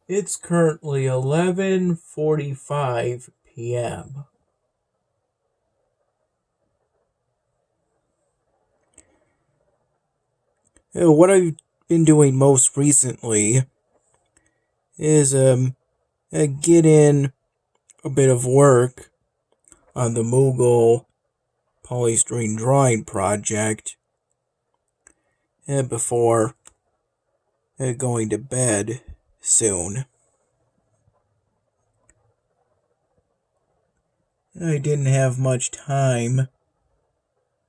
It's currently 11:45 p.m. What I've been doing most recently is get in a bit of work on the Moogle polystyrene drawing project before going to bed soon. I didn't have much time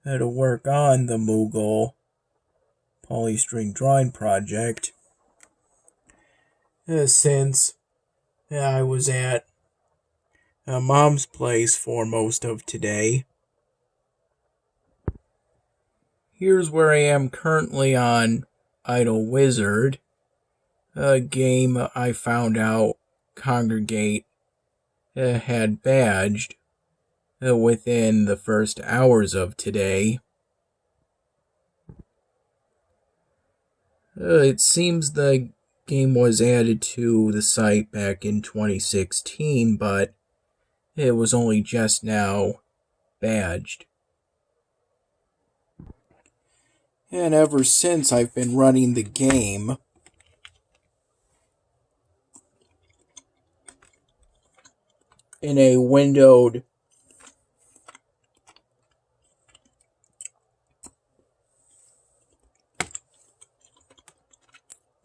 to work on the Moogle polystyrene drawing project since I was at Mom's place for most of today. Here's where I am currently on Idle Wizard, a game I found out Congregate had badged within the first hours of today. It seems the game was added to the site back in 2016, but it was only just now badged. And ever since, I've been running the game in a windowed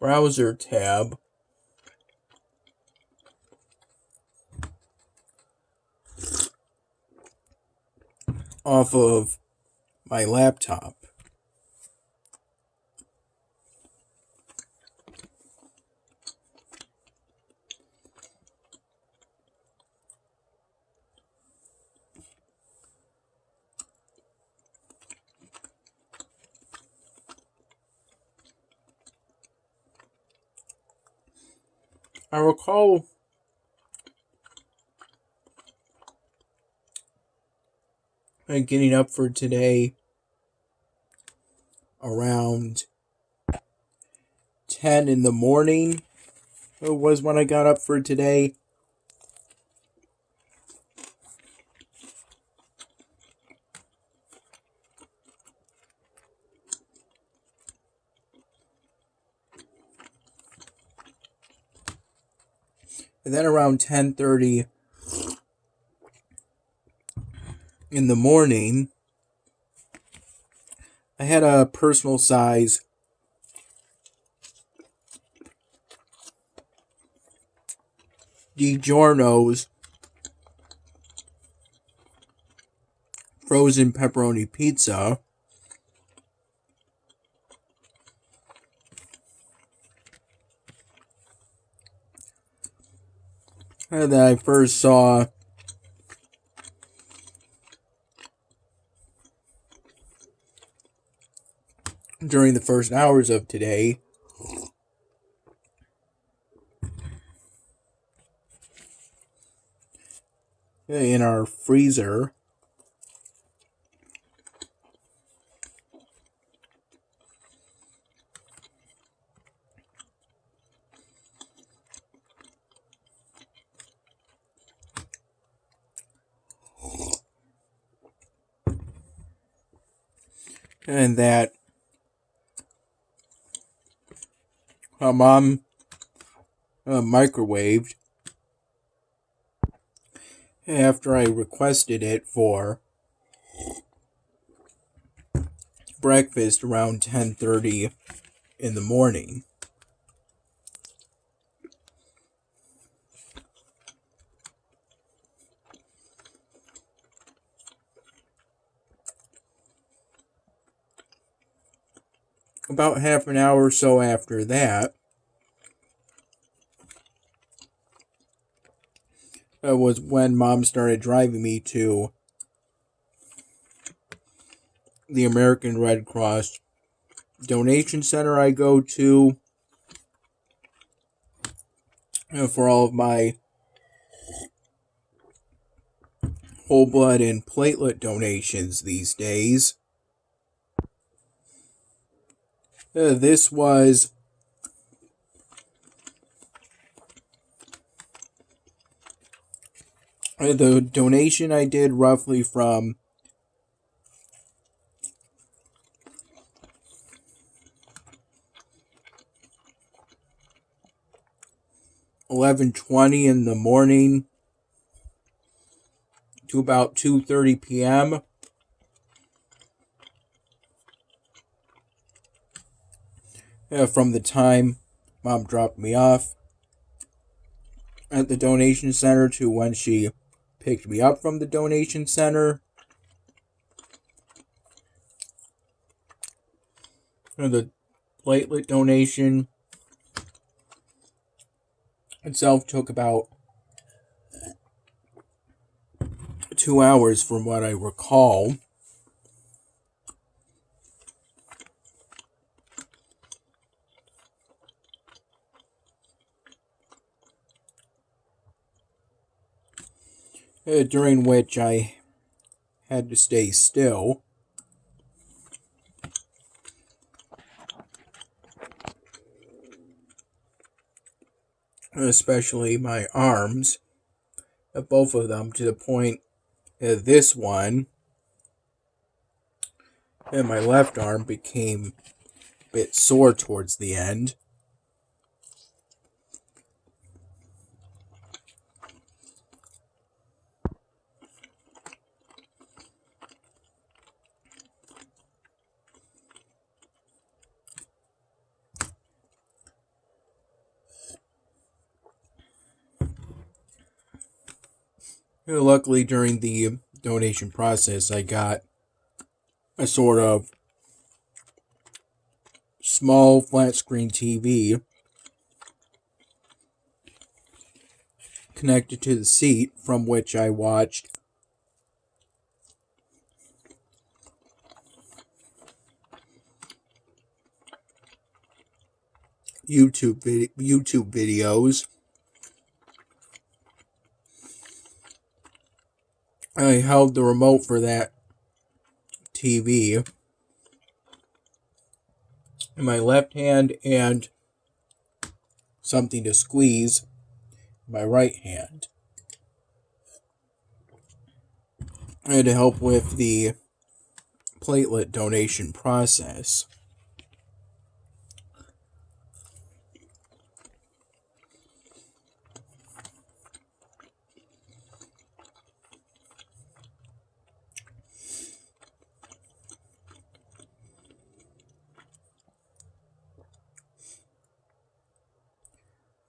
browser tab off of my laptop. I recall getting up for today around 10 in the morning. It was when I got up for today. And then around 10:30 in the morning, I had a personal size DiGiorno's frozen pepperoni pizza. That I first saw during the first hours of today. In our freezer. And that Mom microwaved after I requested it for breakfast around 10:30 in the morning. About half an hour or so after that, was when Mom started driving me to the American Red Cross donation center I go to for all of my whole blood and platelet donations these days. This was The donation I did roughly from 11:20 in the morning to about 2:30 p.m. From the time Mom dropped me off at the donation center to when she picked me up from the donation center. The platelet donation itself took about 2 hours from what I recall. During which I had to stay still. Especially my arms, both of them, to the point this one, and my left arm became a bit sore towards the end. Luckily, during the donation process, I got a sort of small flat screen TV connected to the seat, from which I watched YouTube videos. I held the remote for that TV in my left hand and something to squeeze in my right hand. I had to help with the platelet donation process.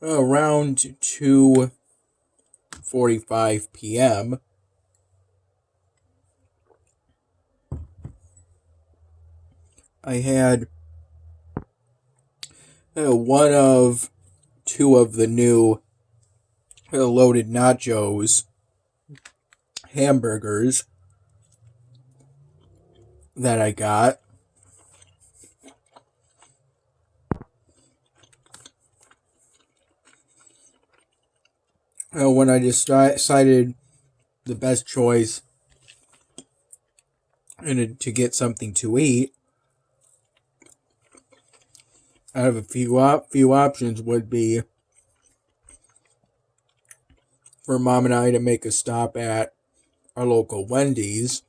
Around 2:45 p.m., I had one of two of the new loaded nachos hamburgers that I got. When I decided the best choice and to get something to eat out of a few options would be for Mom and I to make a stop at our local Wendy's.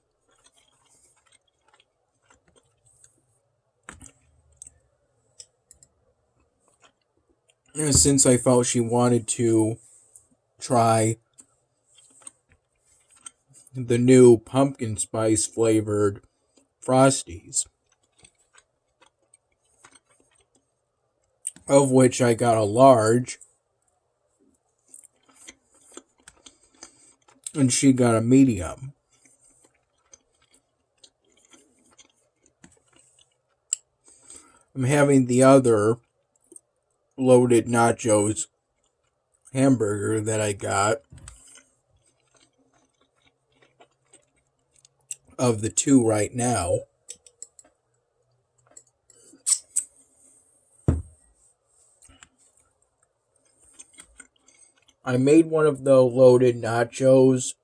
Since I felt she wanted to try the new pumpkin spice flavored Frosties, of which I got a large and she got a medium. I'm having the other loaded nachos hamburger that I got of the two right now. I made one of the loaded nachos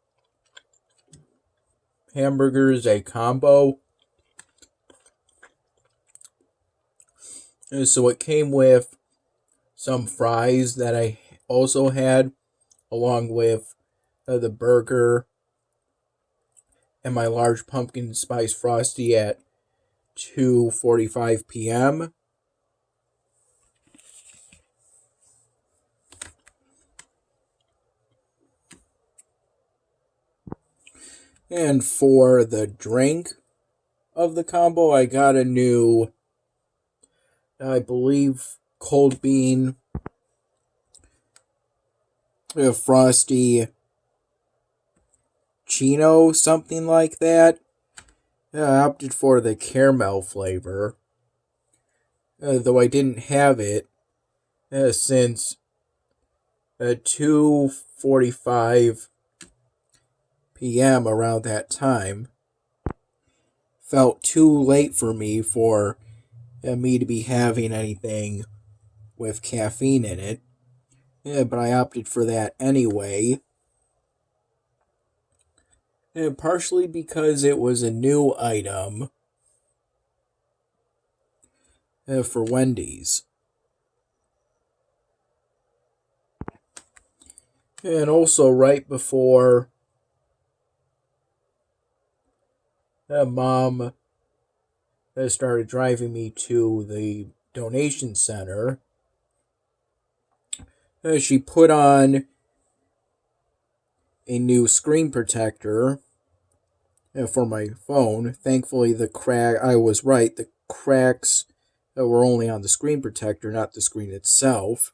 hamburgers a combo. And so it came with some fries that I also had, along with the burger and my large pumpkin spice frosty at 2:45 p.m. And for the drink of the combo, I got a new, I believe, cold bean, frosty chino, something like that. I opted for the caramel flavor, though I didn't have it since 2:45 p.m. around that time. Felt too late for me to be having anything with caffeine in it. But I opted for that anyway. Partially because it was a new item for Wendy's. And also right before Mom started driving me to the donation center, she put on a new screen protector for my phone. Thankfully, I was right, the cracks were only on the screen protector, not the screen itself.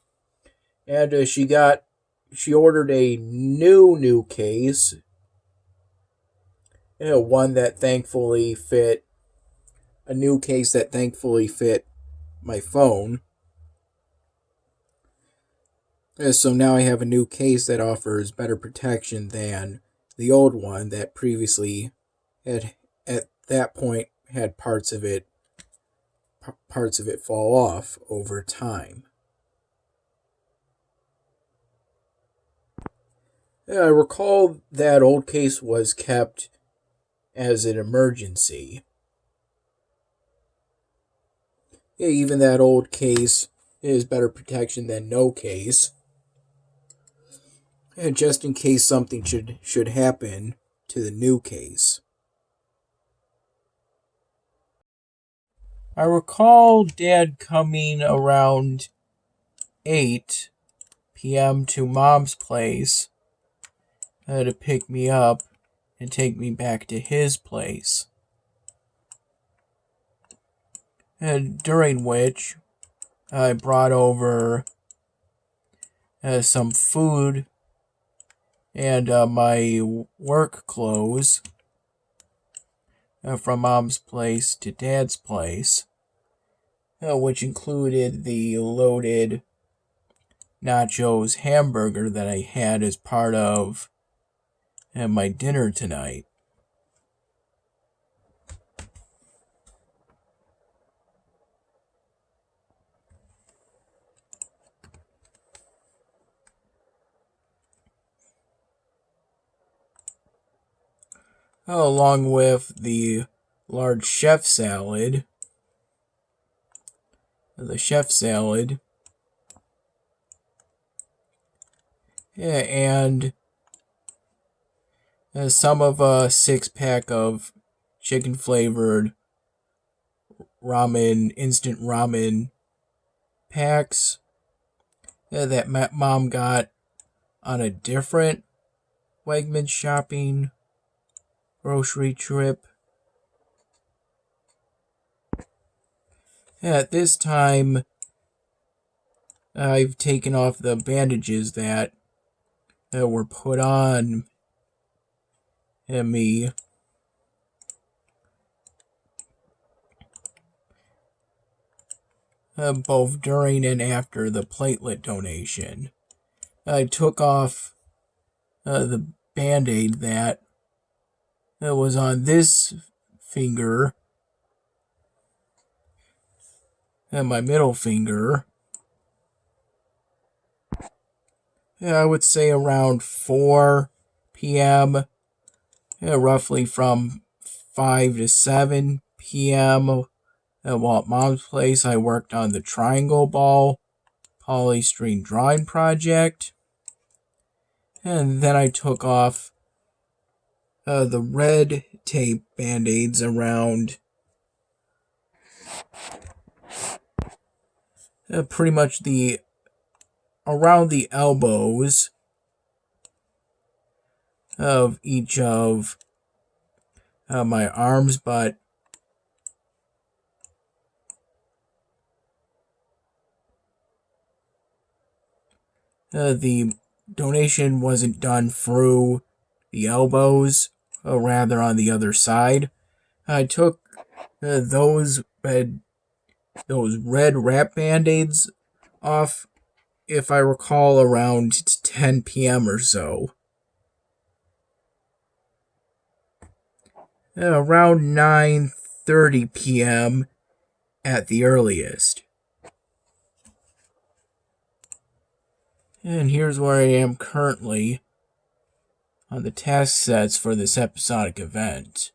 And she ordered a new case, one that thankfully fit, a new case that thankfully fit my phone. So now I have a new case that offers better protection than the old one that previously had, at that point, had parts of it fall off over time. I recall that old case was kept as an emergency. Even that old case is better protection than no case. Just in case something should happen to the new case. I recall Dad coming around 8 p.m. to Mom's place to pick me up and take me back to his place. During which I brought over some food and my work clothes from Mom's place to Dad's place, which included the loaded nachos hamburger that I had as part of my dinner tonight. Along with the large chef salad. The chef salad. And some of a 6-pack of chicken flavored ramen, instant ramen packs that Mom got on a different Wegmans shopping grocery trip. At this time, I've taken off the bandages that were put on me. Both during and after the platelet donation. I took off the Band-Aid that was on this finger and my middle finger. I would say around 4 p.m., roughly from 5 to 7 p.m. While at Mom's place, I worked on the Triangle Ball polystyrene drawing project. And then I took off the red tape band-aids around pretty much around the elbows of each of my arms, but the donation wasn't done through the elbows, rather on the other side. I took those red wrap band-aids off, if I recall, around 10 p.m. or so. Around 9:30 p.m. at the earliest. And here's where I am currently on the task sets for this episodic event.